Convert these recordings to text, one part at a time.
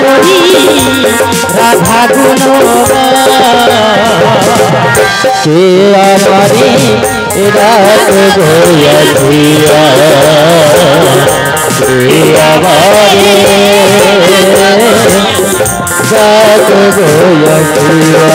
করি রাধা গুণ কে আমারে রাত গয়া ধিয়া কে আমারে রাত গয়া ধিয়া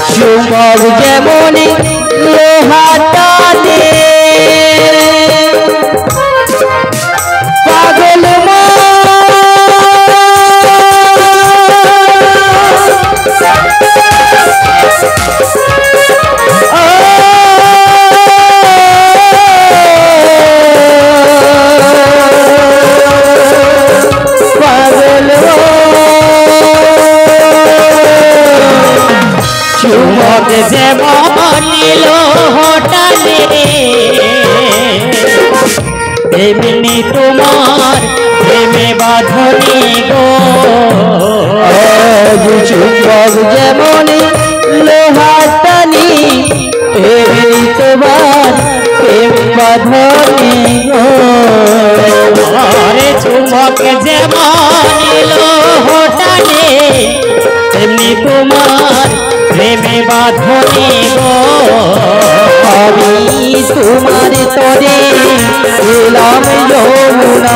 চুম্বক যেমন লোহাটা দে পাগল চুম্বক যেমন লোহাটা দে এমনি তোমার প্রেমে বাঁধনি গো চুম্বক যেমন লোহাটানি এমনি তোমার প্রেম বাঁধনি গো চুম্বক যেমন লোহাটা দে এমনি তোমার প্রেমে বাঁধনি গো আমি তোমার তরে এলাম যমুনা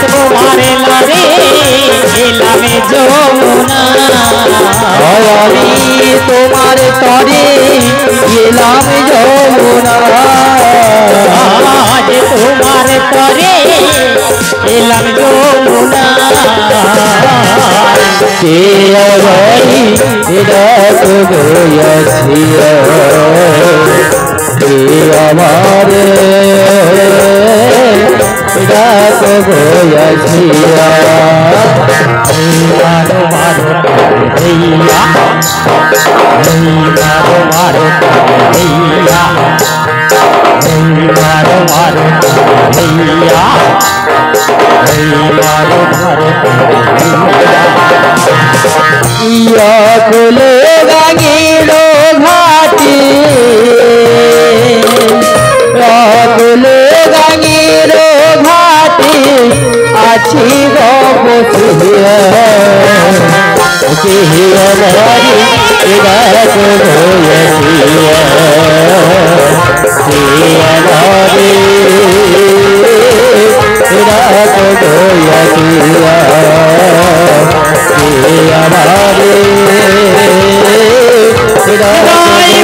তোমার লারে এলাম যমুনা আমি তোমার তরে এলাম যমুনা তোমার তরে এলাম যমুনা কে আমারি রাত গয়া ধিয়া কে আমারে রাত গয়া ধিয়া মারো মারো হইয়া মারো মারো হইয়া মারো মারো হইয়া মারো মারো ইয়া কোলে গাঙ্গেরো ঘাটে কোলে গাঙ্গেরো ঘাটে আছি বসিয়া কে আমারি রাত গয়া ধিয়া কে আমারি রাত গয়া ধিয়া কে আমারি রাত গয়া ধিয়া কে আমারি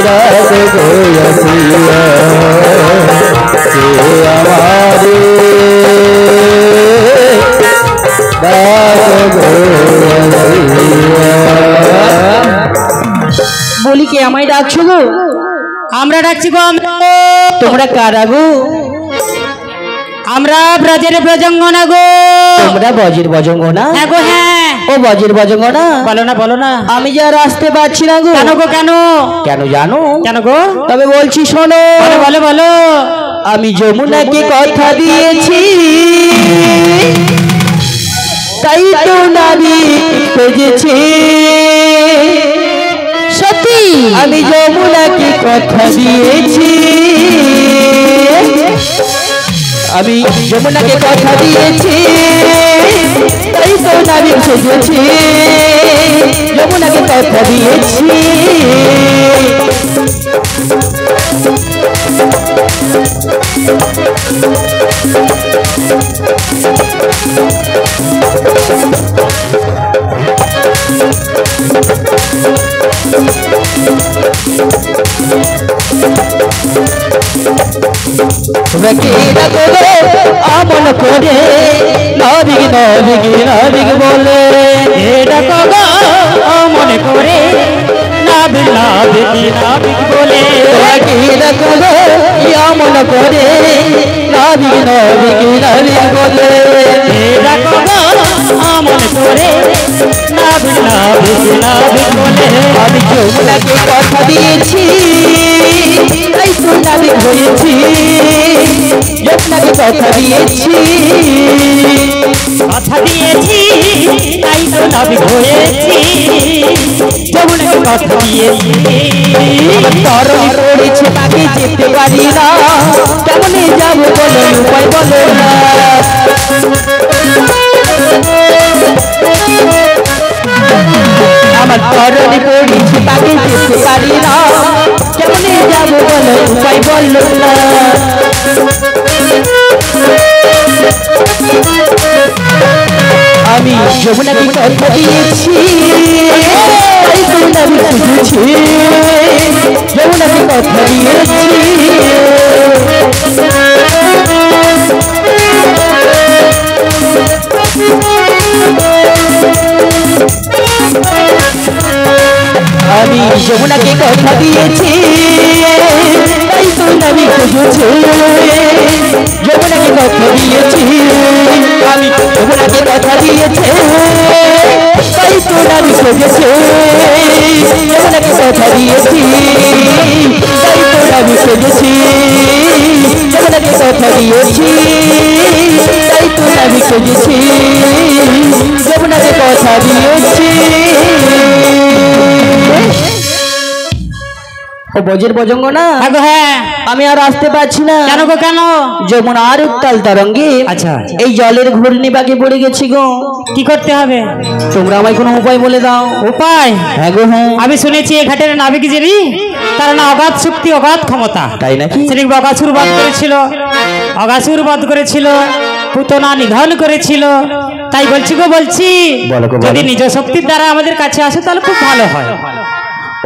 রাত গয়া ধিয়া। বলি কে আমায় ডাকছো গো? আমরা ডাকছি গো আমরা তোমরা কারা গো? আমরা ব্রজের ব্রজঙ্গনা গো তোমরা বজের বজঙ্গনা? হ্যাঁ গো হ্যাঁ ও বজের বজঙ্গনা? বলো না আমি যা আসতে পারছি না গো। কেন গো কেন কেন জানো? কেন গো তবে বলছি শোনো। বলো বলো আমি যমুনাকে কথা দিয়েছি তাই তো নাবি খুঁজেছি সত্যি আমি যমুনাকে কথা দিয়েছি আমি যমুনাকে কথা দিয়েছি তাই তো নাবি খুঁজেছি যমুনাকে কথা দিয়েছি আমল করে নাবিক নাবিক নাবিক বলে আমল করে নাবিক নাবিক নাবিক বলে মন করে নাবিক নাবিক নাবিক বলে ডাকো গো আমন করে নাবিক নাবিক নাবিক বলে। আমি যমুনাকে কথা দিয়েছি তাই তো নাবিক হয়েছি, যমুনাকে কথা দিয়েছি কথা দিয়েছি তাই তো নাবিক হয়েছি, যমুনাকে কথা দিয়েছি। তরল পড়েছে তাকে যেতে পারি না, কেমনে যাবো বলো উপায় বলো না। আমার তরল পড়েছে তাকে যেতে পারি না, কেমনে যাবো বলো উপায় বলো না। আমি যমুনাকে কথা দিয়েছি তাই তো নাবিক খুঁজেছি, যমুনাকে কথা দিয়েছি। আমি যমুনাকে কথা দিয়েছি তাই তো নাবিক খুঁজেছি, যমুনাকে কথা দিয়েছি। আমি যমুনাকে কথা দিয়েছি তাই তো নাবিক খুঁজেছি, যমুনাকে কথা দিয়েছি তাই তো নাবিক খুঁজেছি, যমুনাকে কথা দিয়েছি তাই তো নাবিক খুঁজেছি, যমুনাকে কথা দিয়েছি। ও বজের বজঙ্গ না, হ্যাঁ আমি আর আসতে পারছি না। কেন গো কেন? যমুনার উত্তাল তরঙ্গে আচ্ছা এই জলের ঘূর্ণি বাগে পড়ে গেছি গো। কি করতে হবে? তোমরা আমায় কোনো উপায় বলে দাও। উপায়? হ্যাঁ গো হ্যাঁ। আমি শুনেছি এই ঘাটের নাবিক যিনি তার না অগাধ শক্তি অগাধ ক্ষমতা। তাই নাকি? তিনি অগাসুর বধ করেছিল, অগাসুর বধ করেছিল, পুতনা নিধন করেছিল। তাই বলছি গো বলছি, বলো গো, বলো। যদি নিজ শক্তির দ্বারা আমাদের কাছে আসে তাহলে খুব ভালো হয়।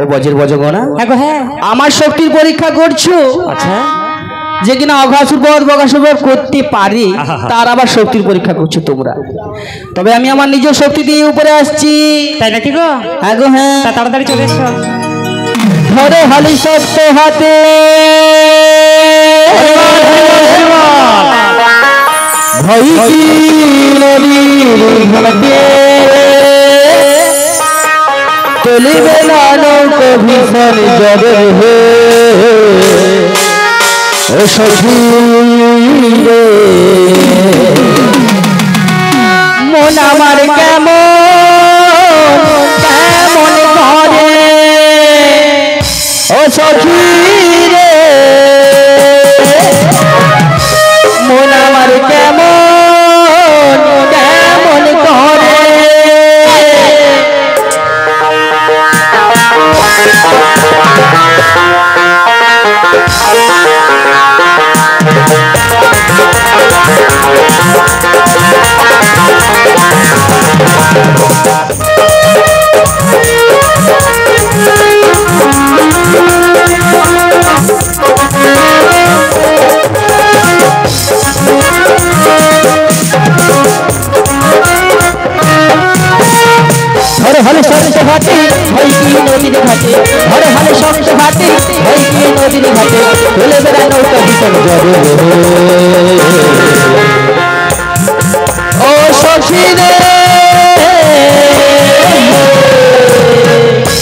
ও বজের বজঙ্গ না, হ্যাঁ গো হ্যাঁ। আমার শক্তির পরীক্ষা করছো? আচ্ছা যে কিনা অঘাসুর বধ বকাসুর বধ করতে পারি আহা। তার আবার শক্তির পরীক্ষা করছো তোমরা। তবে আমি আমার নিজের শক্তি দিয়ে উপরে আসছি। তাই নাকি গো? হ্যাঁ গো হ্যাঁ। তা তাড়াতাড়ি চলে এসো। ধরে হালি শক্ত হাতে ভয় কি নদীর ঘাটে চলিবে না নৌকো ভীষণ জবে হে ও সখী রে। মন আমার কেমন কেমন করে ও সখী রে, মন আমার কেমন কেমন করে। হরে হরে শক্ত ঘাটে হয় কি নদীর ঘাটে, হরে হরে শক্ত ঘাটে হয় কি নদীর ঘাটে চলে বেড়া নৌকা ভীষণ জবে ও সখী রে।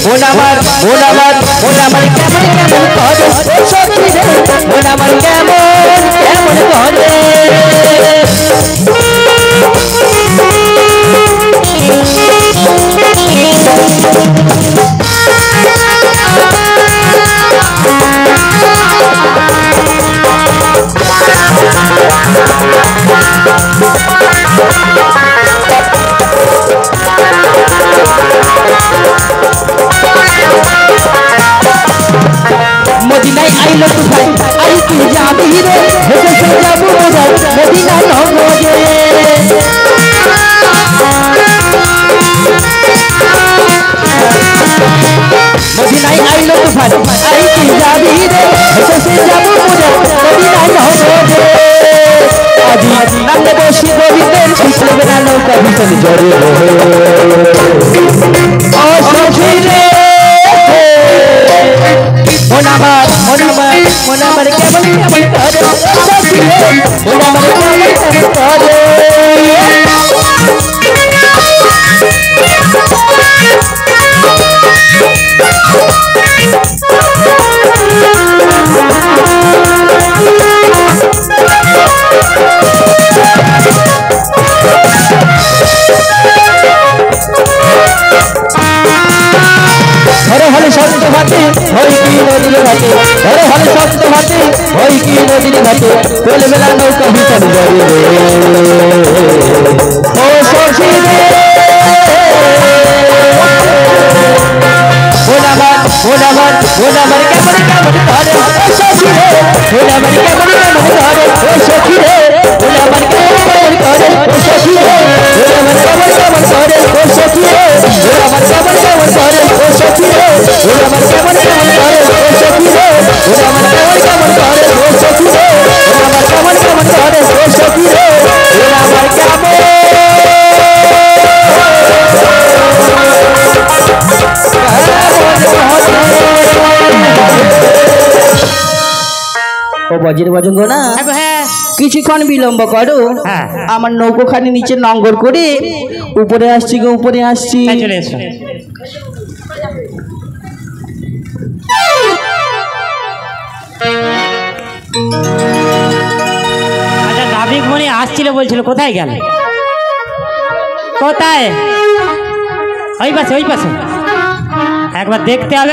মন আমার মন আমার মন আমার কেমন কেমন করে ও সখী রে, মন আমার কেমন কেমন করে। মদিনায় আইলো তুফান আই কি যাবি রে, হেসে যাবো মদিনায় নগরে। মদিনায় আইলো তুফান আই কি যাবি রে, হেসে যাবো মদিনায় নগরে। আজি নামে বসি গোবিন্দের পিছলে বেড়া নৌকা ভীষণ জরে ও সখী রে। মন আমার মন আমার কেমন কেমন করে সখী রে মন আমার কেমন কেমন করে ঘরে হলে শব্দ ঘাটে হই কি নদীর ঘাটে ঘরে হলে শব্দ ঘাটে হই কি নদীর ঘাটে কোল বেলা নৌকা ভিতর যাবে ও সখী রে ওনাবার কেমন কেমন ধরে ও সখী রে ওনাবার কেমন কেমন ধরে ও সখী রে ওনাবার কেমন কেমন করে ও সখী রে ওনাবার কেমন কেমন করে ও সখী রে ওনাবার কেমন কেমন করে ও সখী রে ওনাবার কেমন কেমন করে ও সখী রে ওনাবার কেমন কেমন করে ও সখী রে ওনাবার কেমন কেমন করে ও সখী রে ওনাবার কেমন ও বজ্র বজঙ্গ না হ্যাঁ কিছুক্ষণ বিলম্ব করো হ্যাঁ। আমার নৌকোখানি নিচে নঙ্গর করে উপরে আসছি গো উপরে আসছি হ্যাঁ, চলে এসো। আচ্ছা নাবিক মনি আসছিল বলছিল কোথায় গেল কোথায় ওই পাশে ওই পাশে একবার দেখতে হবে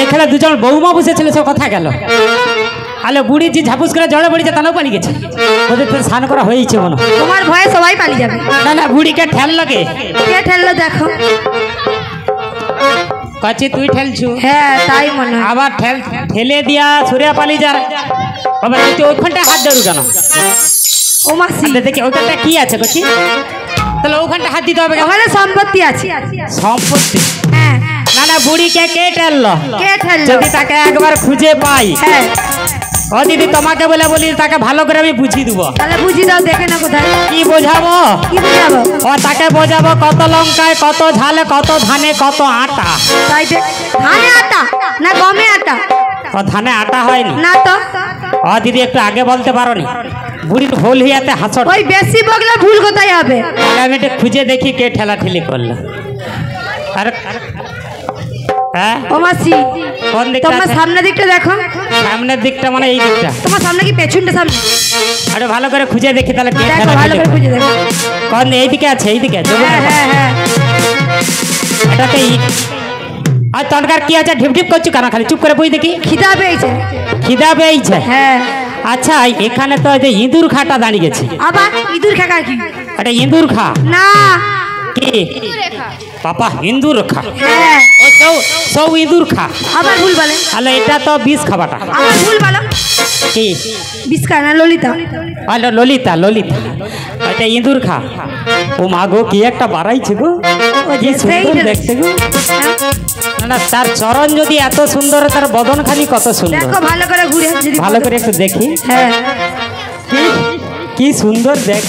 এখানে দুজন বৌমা বসেছিল সে কথা গেল আলো বুড়ি যে ঝাপুস করে জলে পড়েছে তাও পালিয়ে গেছে ওদের তো স্নান করা হয়েছে মনে হয়। তোমার ভয়ে সবাই পালিয়ে যাবে। না না বুড়িকে ঠেললো কে কে ঠেললো দেখো। কাছে তুই ঠেলছু হ্যাঁ তাই মনে হয়। আবার ঠেলে দিয়া সুরিয়া পালিয়ে যার আবার ওইখানটা হাত ধরু কেন ও মাসি দেখি ওইখানটা কি আছে কচি তাহলে ওখানটা হাত দিতে হবে কেন? ওখানে সম্পত্তি আছে। সম্পত্তি হ্যাঁ না না বুড়িকে কে ঠেললো কে ঠেললো? যদি তাকে একবার খুঁজে পাই হ্যাঁ ও দিদি তোমাকে বলে বলি তাকে ভালো করে আমি বুঝিয়ে দেবো তাহলে বুঝি দাও দেখে না কোথায় কি বোঝাবো কি বুঝাবো। ও তাকে বোঝাবো কত লঙ্কায় কত ঝালে কত ধানে কত আটা তাই ধানে আটা না গমে আটা ও ধানে আটা হয়নি না তো ও দিদি একটু আগে বলতে পারো নি বুড়ির ভুল হিয়াতে হাসট ওই বেশি বগলে ভুল কোথায় হবে। তাহলে আমি একটু খুঁজে দেখি কে ঠেলাঠেলি করলো আর হ্যাঁ ও মাসি কোন দিকটা তোমার আছে? সামনের দিকটা দেখো। সামনের দিকটা মানে এই দিকটা তোমার সামনে কি পেছনটা সামনে আরে ভালো করে খুঁজে দেখি তাহলে কে দেখো ভালো করে খুঁজে দেখো। কোন এইদিকে আছে এইদিকে হ্যাঁ হ্যাঁ হ্যাঁ এটাতে আর তনকার কি আছে ঢিপ ঢিপ করছো কেন খালি চুপ করে বই দেখি খিদা পেয়েছে। খিদা পেয়েছে হ্যাঁ আচ্ছা এখানে তো এই যে ইঁদুর খাটা দাঁড়িয়ে গেছে আবার ইঁদুর খাকা কি এটা ইঁদুর খা না কি পাপা ইঁদুর খা হ্যাঁ ও সব ইঁদুর খা আবার ভুল বলে তাহলে এটা তো বিষ খাবাটা আবার ভুল বলো কি বিস্কা না ললিতা আলো ললিতা ললিতা এটা ইঁদুর খা ও মা গো কি একটা বাড়াইছে গো কি সুন্দর দেখতে গো না না তার চরণ যদি এত সুন্দর তার বদন খানি কত সুন্দর দেখো ভালো করে ঘুরে যদি ভালো করে একটু দেখি হ্যাঁ কি সুন্দর দেখ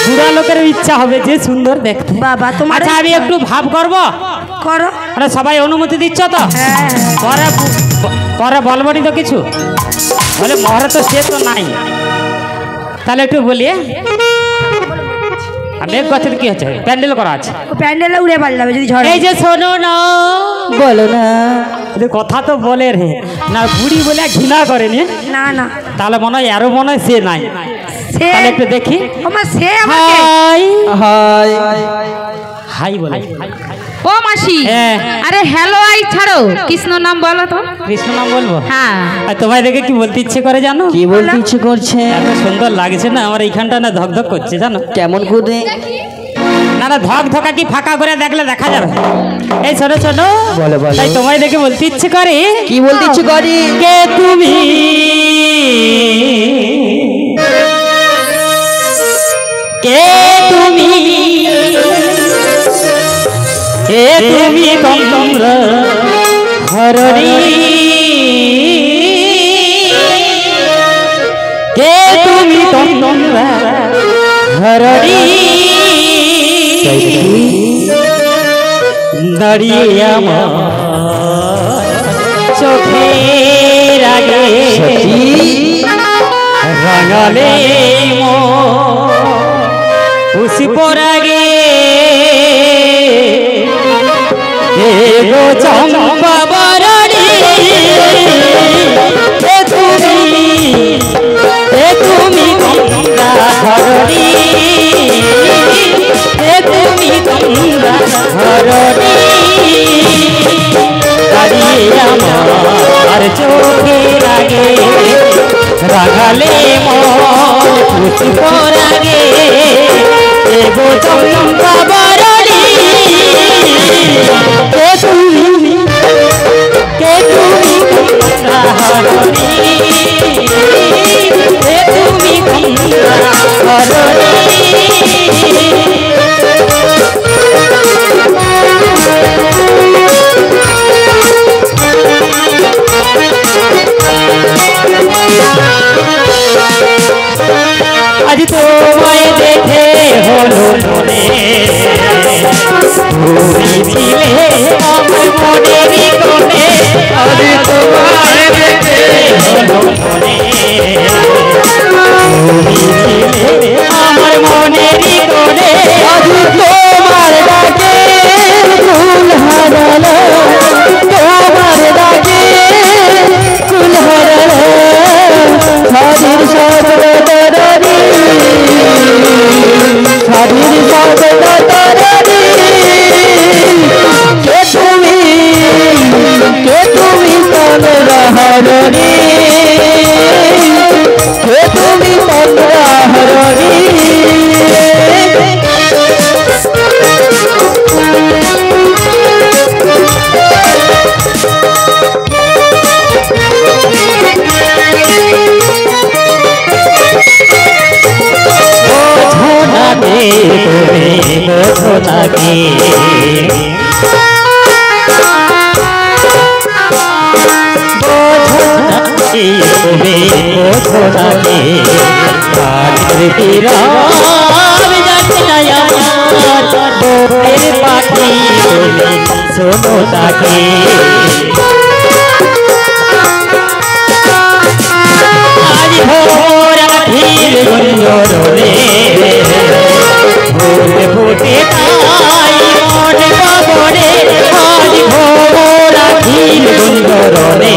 বুড়া লোকের ইচ্ছা হবে যে সুন্দর দেখতে বাবা তোমার আচ্ছা আমি একটু ভাব করব করো মানে সবাই অনুমতি দিচ্ছ তো হ্যাঁ পরে পরে বলবনি তো কিছু বলে মহরে তো সে তো নাই তাহলে একটু বলি মেঘ গাছের কি হচ্ছে প্যান্ডেল করা আছে ও প্যান্ডেলে উড়ে পারলাম যদি ঝড় এই যে শোনো না বলো না কথা তো বলে রে না বুড়ি বলে ঘৃণা করেনি না না তাহলে মনে হয় আরো মনে হয় সে নাই সে তাহলে একটু দেখি আমার সে আমাকে হাই হাই হাই বলে ও মাসি হ্যাঁ আরে হ্যালো আই ছাড়ো কৃষ্ণ নাম বলো তো। কৃষ্ণ নাম বলবো হ্যাঁ আর তোমায় দেখে কি বলতে ইচ্ছে করে জানো কি বলতে ইচ্ছে করছে এত সুন্দর লাগছে না আমার এইখানটা না ধকধক করছে জানো কেমন করে না না ধক ধকা কি ফাঁকা করে দেখলে দেখা যাবে এই ছোট ছোট বলো, বলো। তাই তোমায় দেখে বলতে ইচ্ছে করে কি বলতে ইচ্ছে করি কে তুমি কে তুমি কে তুমি তোমরা হরণি কে তুমি তোমরা হরণি দাঁড়িয়ে আমার চোখের আগে রাঙালে পুষ্পর আগে গো চম্পা বরণী তুমি গঙ্গা ধরণী তুমি গঙ্গা ধরণী দাঁড়িয়ে আমার চোখের আগে রাগালে মন পুষ্পর আগে গো চম্পা বরণী কে তুমি গঙ্গা ধরণী তুমি গঙ্গা ধরণী আজ তোমায় দেখে হলো মনে তুমি ছিলে আমার মনেরই কোণে আজ তোমায় দেখে হলো মনে তুমি ছিলে আমার মনেরই কোণে আজ তোমার ডাকে ফুল হারালো তোমার ডাকে ফুল হারালো হাজির শব্দ তরণী হাজির শব্দ তরণী কে তুমি তন্দ্রাহরণী কে তুমি তন্দ্রাহরণী শোনো তাকে আজ ভোর আখির গুঞ্জরে ফুল ফুটে তাই মন বাবরে আজ ভোর আখির গুঞ্জরে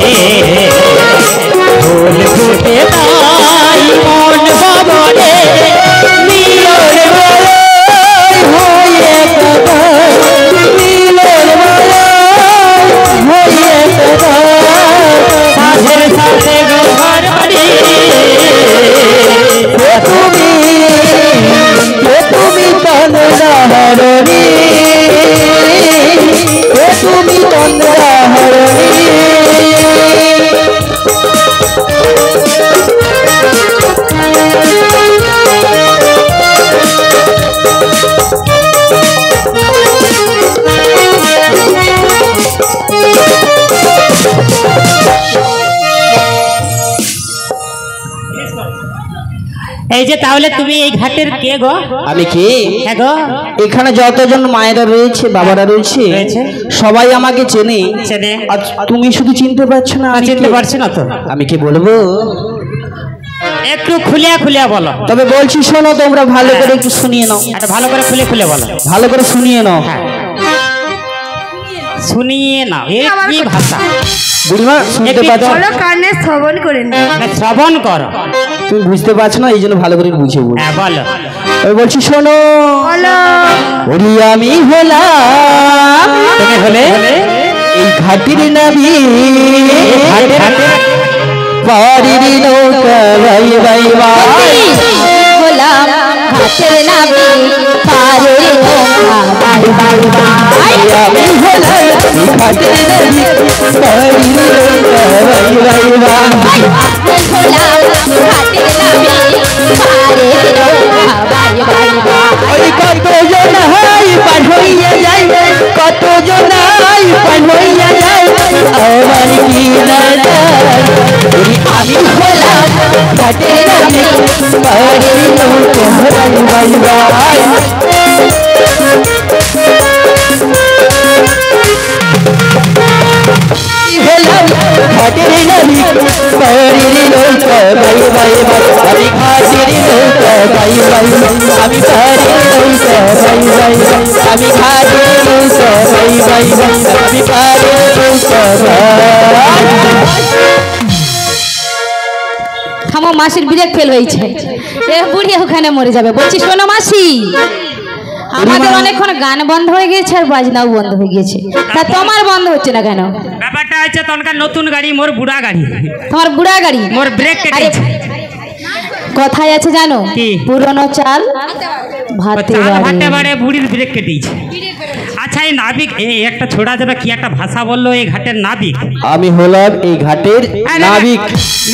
ফুল ফুটে তাই মন বাবরে মিলন হয়ে সাথে সাথে ঘর বাড়ি তুমি তন্দ্রাহরণী তুমি তন্দ্রাহরণী এই যে তাহলে তুমি এই ঘাটের কে গো? আমি কি হ্যাঁ গো, এখানে যতজন মায়েরা রয়েছে বাবারা রয়েছে রয়েছে। সবাই আমাকে চেনে চেনে। আর তুমি শুধু চিনতে পারছো না আমি চিনতে কে? পারছি না তো, আমি কি বলবো একটু খুলিয়া খুলিয়া বলো। তবে বলছি শোনো তোমরা ভালো করে একটু শুনিয়ে নাও একটা ভালো করে খুলে খুলে বলো, ভালো করে শুনিয়ে নাও শুনিয়ে নাও। এর কি ভাষা বুঝবা শুনতে একটু পাচ্ছ বলো কানে শ্রবণ করে নি। না, শ্রবণ করো। তুমি বুঝতে পারছো না এই জন্য ভালো করে বুঝিয়ে বল হ্যাঁ বলো। আমি বলছি শোনো বলো ওরি আমি হলাম তুমি হলে এই ঘাটির নাবি পারির নৌকা ভাই ভাই ভাই হলাম ঘাটের নাবি পারের নৌকা বাই বাই বাই আমি হলাম এই ঘাটির নাবি পারির নৌকা ভাই ভাই ভাই হলাম ঘাটের নাবি পারের নৌকা বাই বাই বাই ওই কতজন হাই পার হইয়া যায় কতজন হাই পার হইয়া যায় আমার কি দাদা আমি হলাম ঘাটের নাবি পারির নৌকা ভাই ভাই ভাই নাবিক পারের নৌকা ভাই ভাই ভাই আমি ঘাটের নৌকা ভাই ভাই আমি পারের নৌকা ভাই ভাই আমি ঘাটের নৌকা ভাই ভাই আমি পারের নৌকা ভাই। থামো, মাসির ব্রেক ফেল হয়েছে, এ বুড়ি ওখানে মরে যাবে। বলছি শোনো মাসি, আমাদের অনেকক্ষণ গান বন্ধ হয়ে গেছে আর বাজনাও বন্ধ হয়ে গেছে, তা তোমার বন্ধ হচ্ছে না কেন? ব্যাপারটা হচ্ছে তখনকার নতুন গাড়ি, মোর বুড়া গাড়ি, তোমার বুড়া গাড়ি, মোর ব্রেক কেটেছে। কথায় আছে জানো, কি? পুরনো চাল ভাতে ভাতে বাড়ে, বুড়ির ব্রেক কেটেছে। আচ্ছা এই নাবিক, এই একটা ছোড়া যেটা কি একটা ভাষা বললো, এই ঘাটের নাবিক। আমি হলাম এই ঘাটের নাবিক।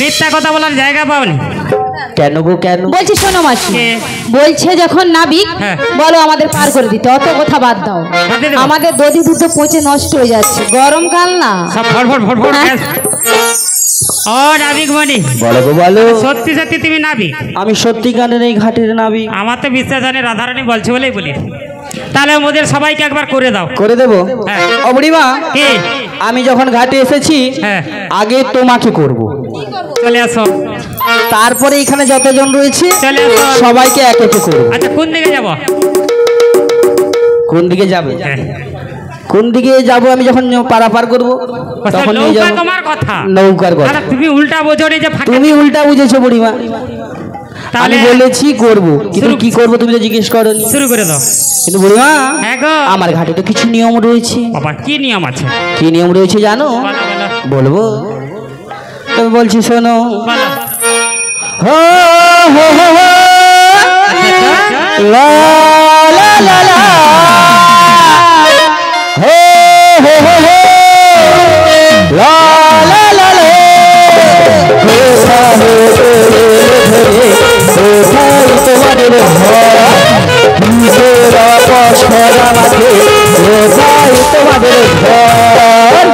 মিথ্যা কথা বলার জায়গা পাওনি। কেন গো কেন? বলছি শোনো মাসি, কে? বলছে যখন নাবিক হ্যাঁ। বলো আমাদের পার করে দিতে, অত কথা বাদ দাও। বাদ দিয়ে দেবো? আমাদের দধি দুধ পচে নষ্ট হয়ে যাচ্ছে, গরমকাল না। সব ফটফট ফটফট হ্যাঁ। গ্যাস। ও নাবিক মনি, বলো গো বলো। সত্যি সত্যি তুমি নাবিক? আমি সত্যিকারের এই ঘাটের নাবিক। আমার তো বিশ্বাস জানি রাধারানী বলছে বলেই বলি। তাহলে ওদের সবাইকে একবার করে দাও। করে দেবো। হ্যাঁ। ও বুড়িমা, কি? আমি যখন ঘাটে এসেছি হ্যাঁ। আগে তোমাকে করব, চলে আসো। তারপরে এখানে যতজন রয়েছে চলে আসো। সবাইকে এক একে করব। আচ্ছা কোন দিকে যাব? কোন দিকে যাবে? হ্যাঁ। কোন দিকে যাব? আমি যখন পারাপার করব তখন নিয়ে নৌকা যাব। তোমার কথা, নৌকার কথা আরে তুমি উল্টা বোঝো নি যে ফাঁকে। তুমি উল্টা বুঝেছো বুড়িমা। তাহলে আমি বলেছি করব, কিন্তু শুরু- কি করব তুমি তো জিজ্ঞেস করোনি। শুরু করে দাও। কিন্তু বুড়িমা, হ্যাঁ গো। আমার ঘাটে তো কিছু নিয়ম রয়েছে। বাবা কি নিয়ম আছে? কি নিয়ম রয়েছে জানো? বলো, বলো। বলবো? তবে বলছি শোনো। বলো। হো হো হো হো, লা লা লা লা, হো হো হো হো, লা লা লা লা, কোথায় তোমাদের ঘর, নিজের অপসরা মাঝে কোথায় তোমাদের ঘর।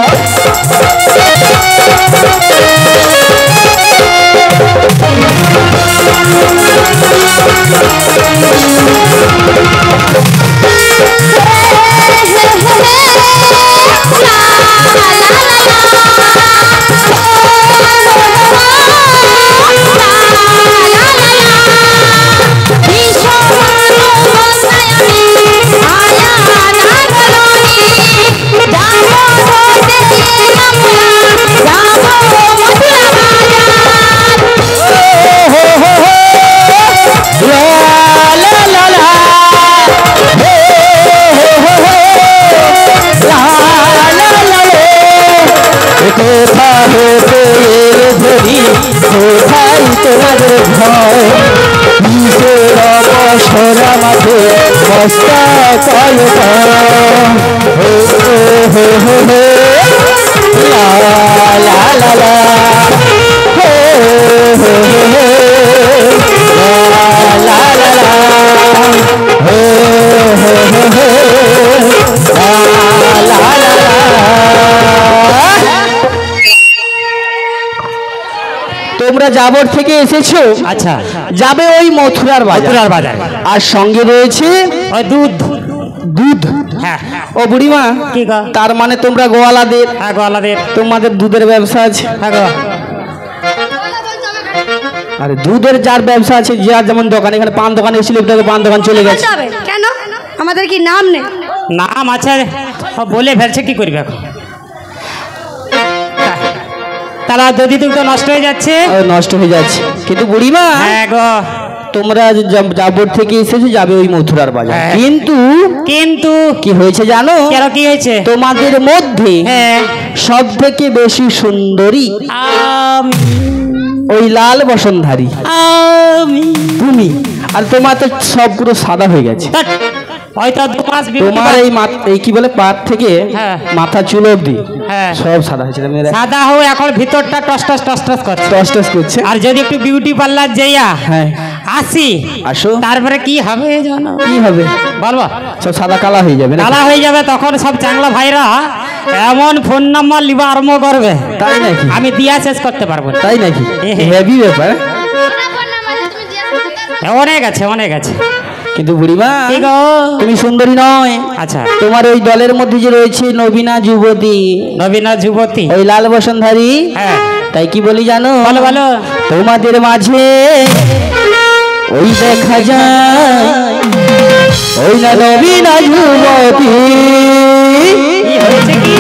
তোমরা জাবর থেকে এসেছো, আচ্ছা যাবে ওই মথুরার মথুরার বাজার। আর সঙ্গে রয়েছে ওই দুধ। দুধ। হ্যাঁ। ও বুড়িমা, কি গো? তার মানে তোমরা গোয়ালাদের, হ্যাঁ গো আলাদের। তোমাদের দুধের ব্যবসা আছে। হ্যাঁ গো। আরে দুধের যার ব্যবসা আছে, যার যেমন দোকান, এখানে পান দোকানে এসেছিল, পান দোকান চলে গেছে। যাবে কেন? আমাদের কি নাম নেই? নাম আছে, ও বলে ফেলছে, কি করবে এখন? তাহলে যদি দুধ নষ্ট হয়ে যাচ্ছে। নষ্ট হয়ে যাচ্ছে, কিন্তু বুড়িমা হ্যাঁ গো। তোমরা জাবর থেকে এসেছো, যাবে ওই মথুরার বাজার। হ্যাঁ। কিন্তু কিন্তু কি হয়েছে জানো? কেন কি হয়েছে? তোমাদের মধ্যে হ্যাঁ। সব থেকে বেশি সুন্দরী আমি ওই লাল বসনধারী আমি তুমি। আর তোমার তো সব পুরো সাদা হয়ে গেছে। ধ্যাৎ, হয়তো 2 মাস বিউটি তোমার এই এই কি বলে পাত থেকে হ্যাঁ। মাথা চুল অব্দি হ্যাঁ। সব সাদা হয়েছে। সাদা হয়ে এখন ভিতরটা টস টস টস টস করছে। টস টস করছে। আর যদি একটু বিউটি পার্লার যাইয়া হ্যাঁ, আসি, আসো। তারপরে কি হবে জানো? কি হবে? বলবো? সব সাদা কালা হয়ে যাবে না? কালা হয়ে যাবে। তখন সব চাংলা ভাইরা এমন ফোন নাম্বার লিবা আরম্ভ করবে, তাই নাকি? আমি দিয়া শেষ করতে পারবো না। তাই নাকি? হ্যাঁ। হেভি ব্যাপার। অনেক আছে, অনেক আছে। কিন্তু বুড়িমা, কি গো? তুমি সুন্দরী নয়। আচ্ছা। তোমার ওই দলের মধ্যে যে রয়েছে নবীনা যুবতী, নবীনা যুবতী। ওই লাল বসনধারী, হ্যাঁ। তাই কি বলি জানো? বলো বলো। তোমাদের মাঝে ওই দেখা যায় ওই না নবীন যুবতী কি হয়েছে কি?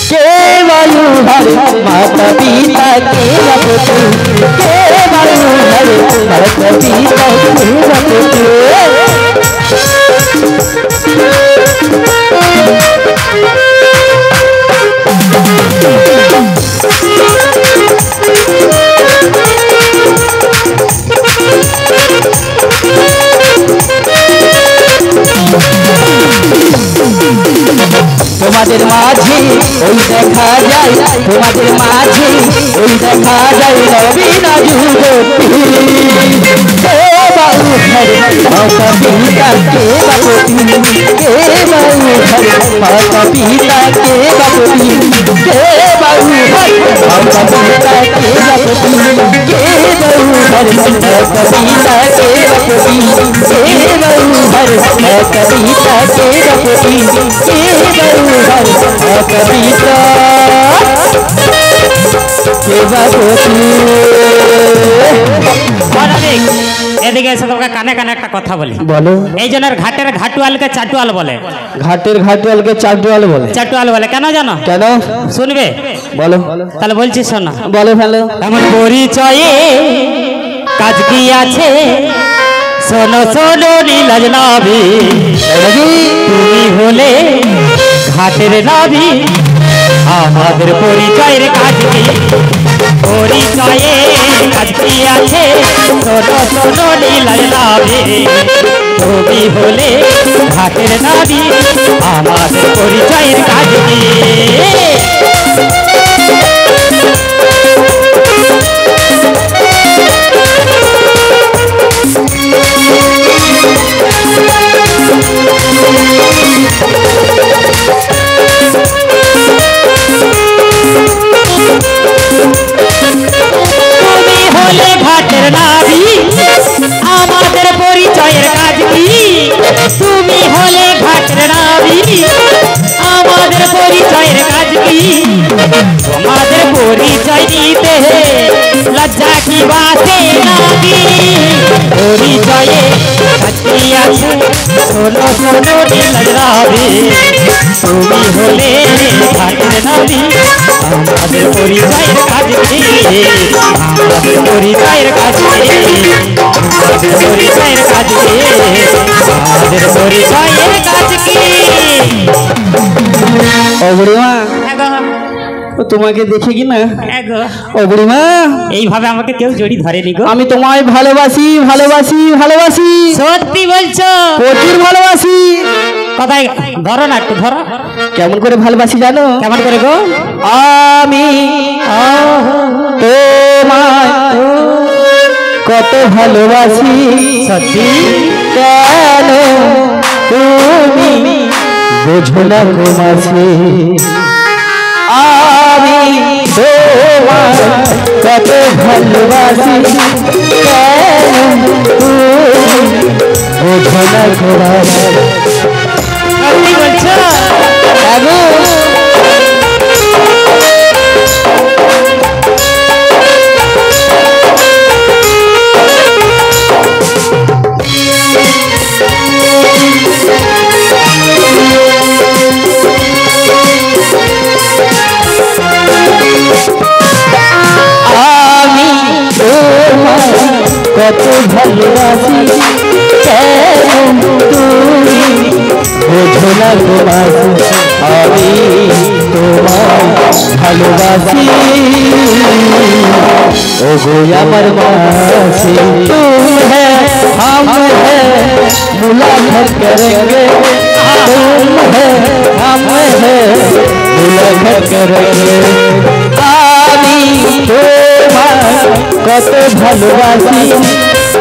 কে বায়ু হরে মাতা পিতা কে বাপতি কে বায়ু হরে মাতা পিতা কে বাপতি তোমাদের মাঝে ওই দেখা যায় তোমাদের মাঝে ওই দেখা যায় নবীন যুবতী কে বায়ু হরে মাতা পিতা কে বাপতি কে বায়ু হরে মাতা পিতা কে বাপতি কে বায়ু হরে মাতা পিতা কে বাপতি কে বায়ু হরে মাতা পিতা কে বাপতি কে বায়ু হরে মাতা পিতা কে বাপতি কে বায়ু হরে মাতা পিতা কে বাপতি। এদিকে এসে তোমাকে কানে কানে একটা কথা বলি। বলো। এই জনের ঘাটের ঘাটুয়ালকে চাটুয়াল বলে। ঘাটের ঘাটুয়ালকে চাটুয়াল বলে। চাটুয়াল বলে কেন জানো? কেন? শুনবে? বলো। তাহলে বলছি শোনা। বলো ফেলো। এমন পরিচয়ে কাজ কি আছে শোনো শোনো নীলাজ নাভি তুমি হলে ঘাটের নাভি আমাদের পরিচয়ের কাজ কি পরিচয়ে কাজ কি আছে শোনো শোনো নীলাজ নাভি তুমি হলে ঘাটের নাভি আমাদের পরিচয়ের কাজ কি। ঘাটের নাভি আমাদের পরিচয়ের কাজ কি তুমি হলে ঘাটের নাভি আমাদের পরিচয়ের কাজ কি তোমাদের পরিচয় দিতে লজ্জা কি বাসে নাকি পরিচয়ে কাজ কি আছে শোনো শোনো নীলাজ নাভি তুমি হলে ঘাটের নাভি আমাদের পরিচয়ের কাজ কি আমাদের পরিচয়ের কাজ কি আমাদের পরিচয়ের কাজ কি আমাদের পরিচয়ের কাজ কি। ও বুড়িমা তোমাকে দেখে কি না ও বুড়িমা এইভাবে আমাকে কেউ জড়ি ধরেনি গো। আমি তোমায় ভালোবাসি ভালোবাসি ভালোবাসি। সত্যি বলছো? প্রচুর ভালোবাসি। কথাই ধরো না একটু ধরো। কেমন করে ভালোবাসি জানো? কেমন করে গো? আমি তোমায় কত ভালোবাসি সত্যি কেন তুমি বোঝো না গো মাঝি আমি তোমায় কত ভালোবাসি কেন তুমি বোঝো না গো মাঝি। সত্যি বলছো? আমি তোমায় কত ভালোবাসি কেন তুমি বোঝো না গো মাঝি আমি তোমায় ভালোবাসি ओ गोया मरमासी तुम है हम है मुलाकात करेंगे तुम है हम है मुलाकात करेंगे আমি তোমায় কত ভালোবাসি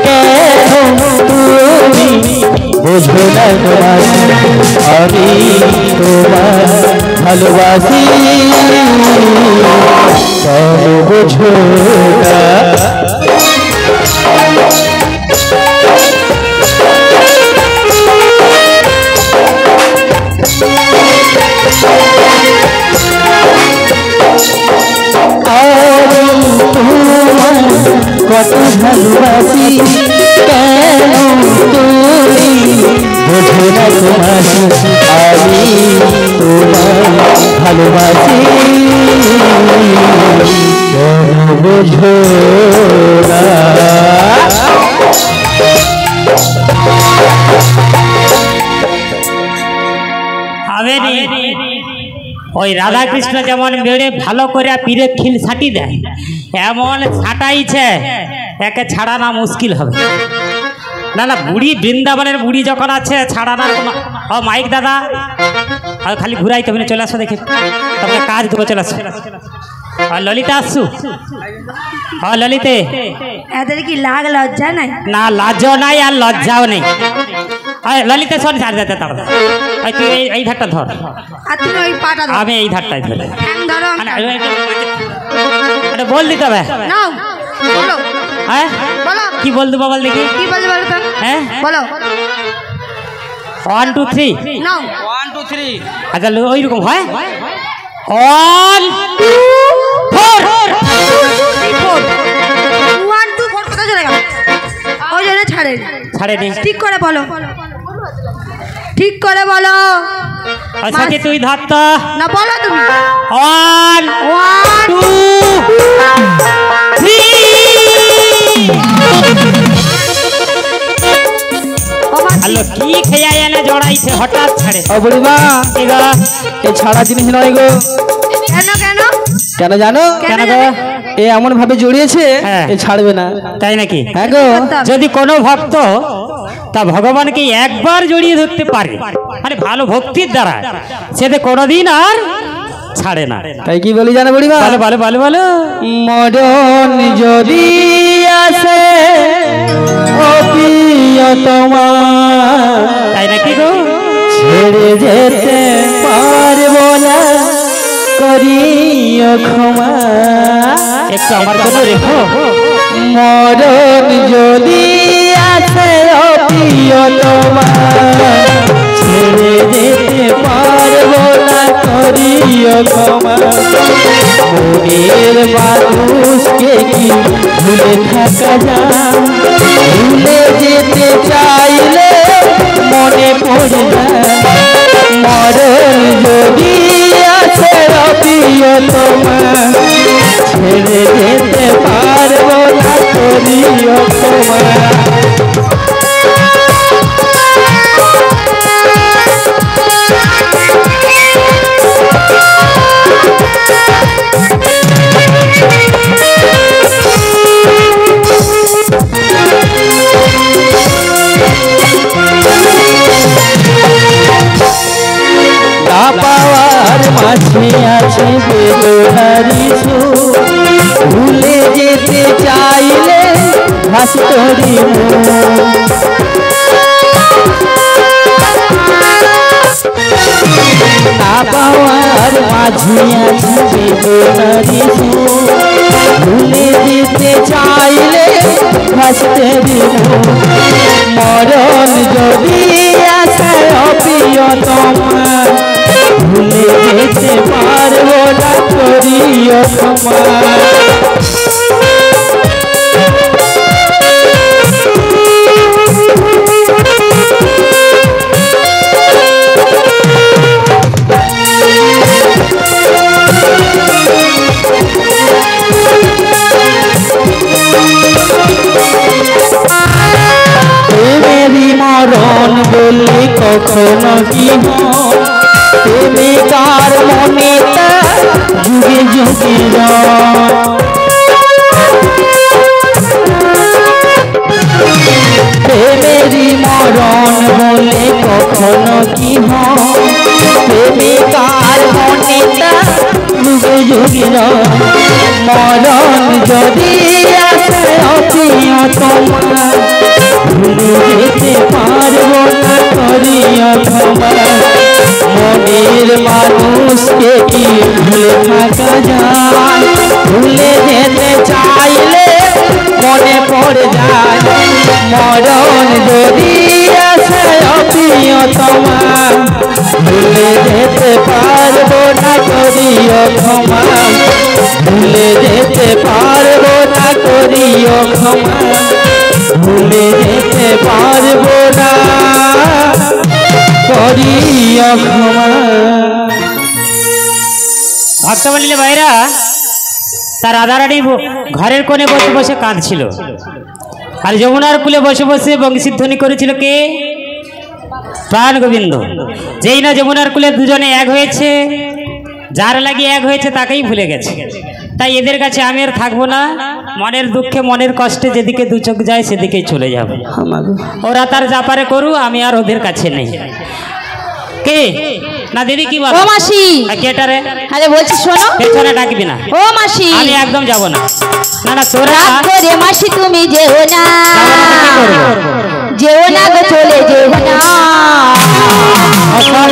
কেন তুমি বোঝো না তোমার আমি তোমায় ভালোবাসি কেন বোঝো না। কত ভালোবাসি কেন তুমি বোঝো না তোমার আমি তোমায় ভালোবাসি কেন বোঝো না ওই রাধা কৃষ্ণ যেমন মেরে ভালো করে পীরে খিল ছাটি দেয় এমন ছাটাইছে একে ছাড়ানো মুশকিল হবে না না বুড়ি বৃন্দাবনের বুড়ি যখন আছে ছাড়ানোর কোনো ও মাইক দাদা আর খালি ঘুরাইতে হবে না চলে আসো দেখে তোমাকে কাজ দেবো চলে আসো আর ললিতা আসছু ও ললিতে এদের কি লাগ লজ্জা নাই না লাজও নাই আর লজ্জাও নেই ললিতে শোন ছাড় যেতে তার তুই এই ধারটা ধর আর তুমি ওই পাটা ধরো আমি এই ধারটাই ধরে ঠ্যাং ধরো এটা বল দিতে হবে নাও বলো হ্যাঁ বলো কি বল দেবো বল দেখি কি বলতে বলো তো হ্যাঁ বলো 1 2 3 নাও 1 2 3 আচ্ছা ওই রকম হয় 1 2 4 1 2 4 কোথায় চলে গেল ওই জন্য ছাড়ে নি ঠিক করে বলো ঠিক করে বলো আচ্ছা কি তুই ধর তো না বলো তুমি 1 2 হ্যালো কি খেয়া এনে জড়াইছে হঠাৎ ছাড়ে ও বুড়িমা এ ছাড়া জিনিস নয় গো কেন কেন কেন জানো কেন গো এ এমন ভাবে জড়িয়েছে এ ছাড়বে না তাই নাকি হ্যাঁ গো যদি কোনো ভক্ত তা ভগবানকে একবার জড়িয়ে ধরতে পারে মানে ভালো ভক্তির দ্বারা সেটা কোনোদিন আর ছাড়ে না তাই কি বলি জানো বুড়িমা ভালো ভালো ভালো ভালো মরণ যদি আসে ও প্রিয়তমা তাই নাকি গো ছেড়ে যেতে পারবো না করিও ক্ষমা একটু আমার জন্য রেখো মরণ যদি আসে ও প্রিয়তমা ছেড়ে যেতে পারবো না করিও ক্ষমা মনের মানুষকে কি ভুলে থাকা যায় ভুলে যেতে চাইলে মনে পড়ে যায় মরণ যদি আসে প্রিয়তমা ছেড়ে যেতে পারবো না করিও ক্ষমা পাওয়ার মাঝে আছে বেদনারি ভুলে যেতে চাইলে ভাস্করি না পাওয়ার মাঝে আছে বেদনারি ভুলে যেতে চাইলে ভাস্করি মরণ যদি আসে অপ্রিয়তমা ভুলে যেতে পারবো না করিও ক্ষমা প্রেমেরই মরণ বললে কখনো কি হয় প্রেমিকার মনে যুগে যুগে প্রেমেরই মরণ বলে কখনো কি হয় প্রেমিকার মনে যুগে যুগে মরণ যদি আসে অপ্রিয়তমা ভুলে যেতে পারবো না করিও ক্ষমা মনের মানুষকে কি ভুলে থাকা যায় ভুলে যেতে চাইলে মনে পড়ে যায় মরণ যদি আসে অপ্রিয়তমা ভুলে যেতে পারবো না করিও ক্ষমা ভুলে যেতে পারবো না করি করিও ক্ষমা ভুলে যেতে পারবো না করিও ক্ষমা। ভক্তমণ্ডলী ভাইরা, তার রাধারানী ঘরের কোণে বসে বসে কাঁদছিল, আর যমুনার কূলে বসে বসে বংশীধ্বনি করেছিল কে? প্রাণ গোবিন্দ। যেই না যমুনার কূলে দুজনে এক হয়েছে, যার লাগিয়ে এক হয়েছে তাকেই ভুলে গেছে। তাই এদের কাছে আমি আর থাকবো না, মনের দুঃখে মনের কষ্টে যেদিকে দু চোখ যায় সেদিকেই চলে যাব। ওরা তার যা পারে করু, আমি আর ওদের কাছে নেই। কে না দিদি কি বল? ও মাসি, কেটা রে? আরে বলছি শোনো, পেছনে ডাকবি না। ও মাসি, আমি একদম যাব না। না না তোরা রাগ করে মাসি তুমি যেও না, যেও না গো, চলে যেও না।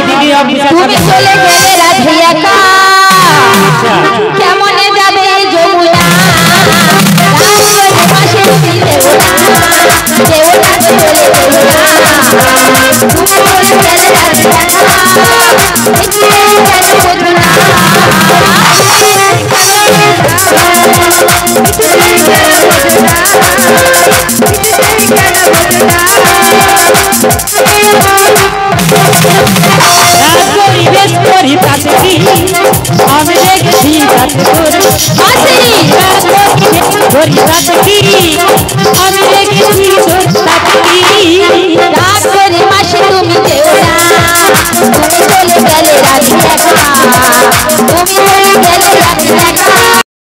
দিদি তুমি চলে গেলে রাধে একা, কেমনে যাবে যমুনা? রাগ করে মাসি তুমি যেও না, যেও না গো, চলে যেও না। তুমি চলে গেলে রাধে একা, পরিবেশ করি তাতে কি আমি দেখছি করি তাতে কি